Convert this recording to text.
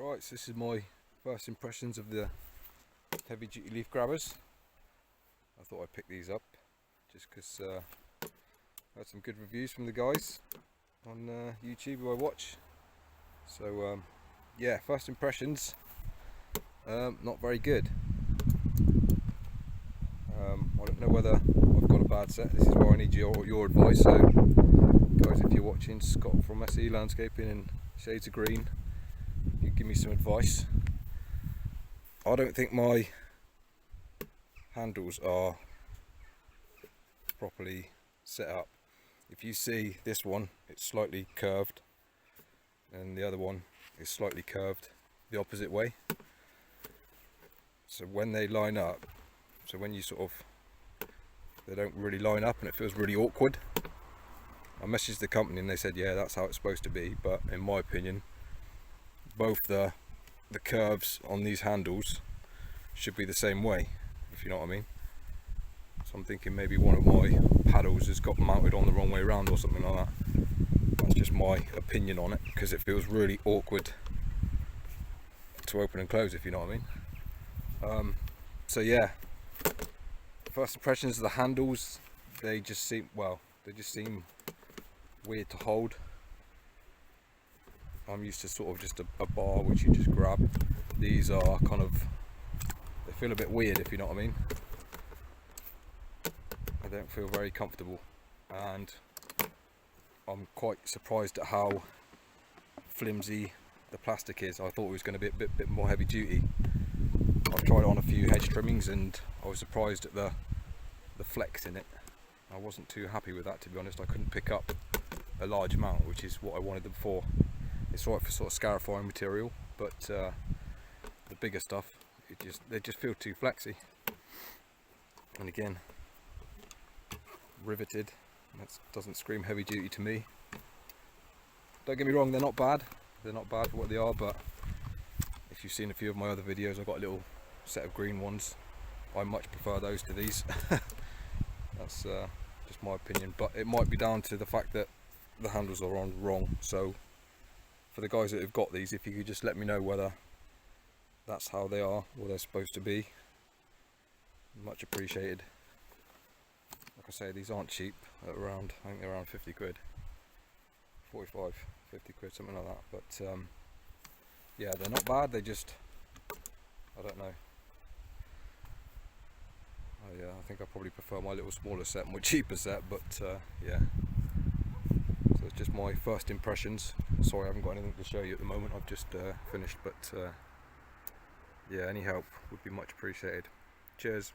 Right, so this is my first impressions of the heavy duty leaf grabbers. I thought I'd pick these up just because I had some good reviews from the guys on YouTube who I watch. So yeah, first impressions, not very good. I don't know whether I've got a bad set. This is where I need your advice. So guys, if you're watching, Scott from SE Landscaping and Shades of Green, you give me some advice. I don't think my handles are properly set up. If you see this one, it's slightly curved, and the other one is slightly curved the opposite way. So when they line up, so when you they don't really line up and it feels really awkward. I messaged the company and they said, yeah, that's how it's supposed to be, but in my opinion, both the curves on these handles should be the same way, if you know what I mean. So I'm thinking maybe one of my paddles has got mounted on the wrong way around or something like that. That's just my opinion on it, because it feels really awkward to open and close, if you know what I mean. So yeah, first impressions of the handles, they just seem weird to hold. I'm used to sort of just a bar which you just grab. These are they feel a bit weird, if you know what I mean. I don't feel very comfortable, and I'm quite surprised at how flimsy the plastic is. I thought it was going to be a bit more heavy duty. I've tried on a few hedge trimmings and I was surprised at the flex in it. I wasn't too happy with that, to be honest. I couldn't pick up a large amount, which is what I wanted them for. It's right for sort of scarifying material, but the bigger stuff, they just feel too flexy. And again, riveted. That doesn't scream heavy duty to me. Don't get me wrong, they're not bad. They're not bad for what they are, but if you've seen a few of my other videos, I've got a little set of green ones. I much prefer those to these. That's just my opinion, but it might be down to the fact that the handles are on wrong. So for the guys that have got these, if you could just let me know whether that's how they are or they're supposed to be, much appreciated. Like I say, these aren't cheap, at around, I think they're around 50 quid, 45, 50 quid, something like that. But yeah, they're not bad, they just, I don't know. Yeah, I think I probably prefer my little smaller set, more cheaper set, but yeah. So it's just my first impressions. Sorry, I haven't got anything to show you at the moment. I've just finished, but yeah, any help would be much appreciated. Cheers.